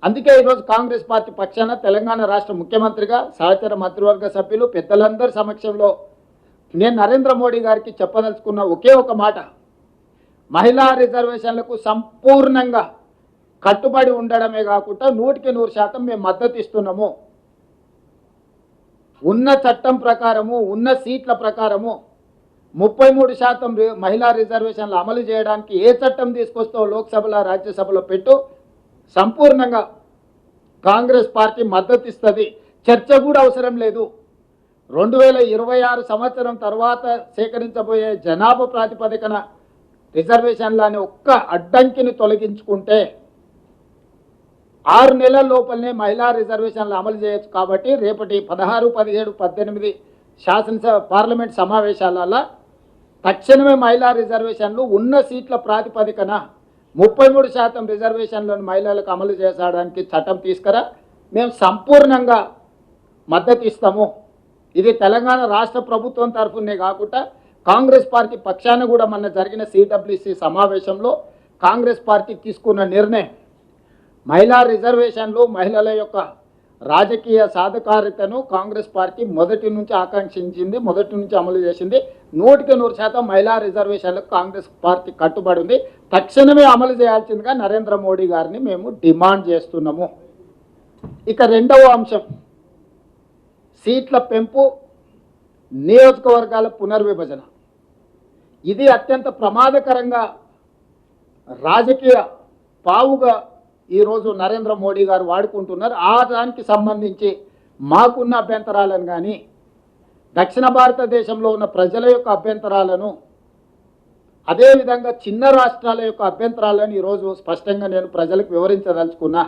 అందుకే ఈరోజు కాంగ్రెస్ పార్టీ పక్షాన తెలంగాణ రాష్ట్ర ముఖ్యమంత్రిగా సహచర మంత్రివర్గ సభ్యులు పెద్దలందరి సమక్షంలో నేను నరేంద్ర మోడీ గారికి చెప్పదలుచుకున్న ఒకే ఒక మాట, మహిళా రిజర్వేషన్లకు సంపూర్ణంగా కట్టుబడి ఉండడమే కాకుండా 100% మేము మద్దతు ఇస్తున్నాము. ఉన్న చట్టం ప్రకారము, ఉన్న సీట్ల ప్రకారము 33% మహిళా రిజర్వేషన్లు అమలు చేయడానికి ఏ చట్టం తీసుకొస్తావు లోక్సభలో రాజ్యసభలో పెట్టు, సంపూర్ణంగా కాంగ్రెస్ పార్టీ మద్దతు ఇస్తుంది. చర్చ కూడా అవసరం లేదు. 2026 సంవత్సరం తర్వాత సేకరించబోయే జనాభా ప్రాతిపదికన రిజర్వేషన్లని ఒక్క అడ్డంకిని తొలగించుకుంటే 6 నెలల లోపలనే మహిళా రిజర్వేషన్లు అమలు చేయొచ్చు. కాబట్టి రేపటి 16, 17, 18 శాసనసభ పార్లమెంట్ సమావేశాలలో తక్షణమే మహిళా రిజర్వేషన్లు ఉన్న సీట్ల ప్రాతిపదికన 33% రిజర్వేషన్లను మహిళలకు అమలు చేసడానికి చట్టం తీసుకురా, మేము సంపూర్ణంగా మద్దతు ఇస్తాము. ఇది తెలంగాణ రాష్ట్ర ప్రభుత్వం తరఫునే కాకుండా కాంగ్రెస్ పార్టీ పక్షాన కూడా మొన్న జరిగిన సిడబ్ల్యూసి సమావేశంలో కాంగ్రెస్ పార్టీ తీసుకున్న నిర్ణయం. మహిళా రిజర్వేషన్లు మహిళల యొక్క రాజకీయ సాధికారితను కాంగ్రెస్ పార్టీ మొదటి నుంచి ఆకాంక్షించింది, మొదటి నుంచి అమలు చేసింది. 100% మహిళా రిజర్వేషన్లకు కాంగ్రెస్ పార్టీ కట్టుబడి ఉంది. తక్షణమే అమలు చేయాల్సిందిగా నరేంద్ర మోడీ గారిని మేము డిమాండ్ చేస్తున్నాము. ఇక రెండవ అంశం, సీట్ల పెంపు, నియోజకవర్గాల పునర్విభజన. ఇది అత్యంత ప్రమాదకరంగా రాజకీయ పావుగా ఈరోజు నరేంద్ర మోడీ గారు వాడుకుంటున్నారు. ఆ దానికి సంబంధించి మాకున్న అభ్యంతరాలను కానీ దక్షిణ భారతదేశంలో ఉన్న ప్రజల యొక్క అభ్యంతరాలను, అదేవిధంగా చిన్న రాష్ట్రాల యొక్క అభ్యంతరాలను ఈరోజు స్పష్టంగా నేను ప్రజలకు వివరించదలుచుకున్నా.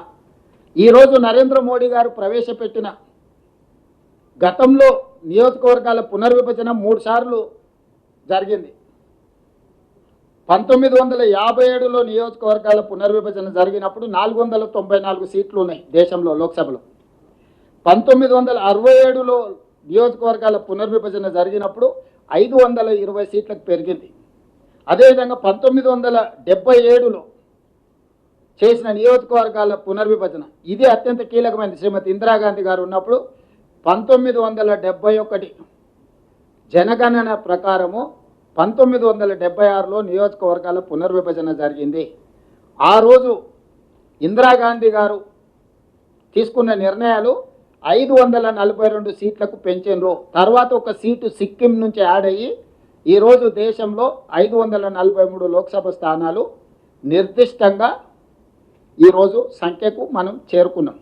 ఈరోజు నరేంద్ర మోడీ గారు ప్రవేశపెట్టిన గతంలో నియోజకవర్గాల పునర్విభజన 3 సార్లు జరిగింది. 1957లో నియోజకవర్గాల పునర్విభజన జరిగినప్పుడు 494 సీట్లు ఉన్నాయి దేశంలో లోక్సభలో. 1967లో నియోజకవర్గాల పునర్విభజన జరిగినప్పుడు 520 సీట్లకు పెరిగింది. అదేవిధంగా 1977లో చేసిన నియోజకవర్గాల పునర్విభజన ఇది అత్యంత కీలకమైనది. శ్రీమతి ఇందిరాగాంధీ గారు ఉన్నప్పుడు 1971 జనగణన ప్రకారము 1976లో నియోజకవర్గాల పునర్విభజన జరిగింది. ఆ రోజు ఇందిరాగాంధీ గారు తీసుకున్న నిర్ణయాలు 542 సీట్లకు పెంచారు. తర్వాత ఒక సీటు సిక్కిం నుంచి యాడ్ అయ్యి ఈరోజు దేశంలో 543 లోక్సభ స్థానాలు నిర్దిష్టంగా ఈరోజు సంఖ్యకు మనం చేరుకున్నాం.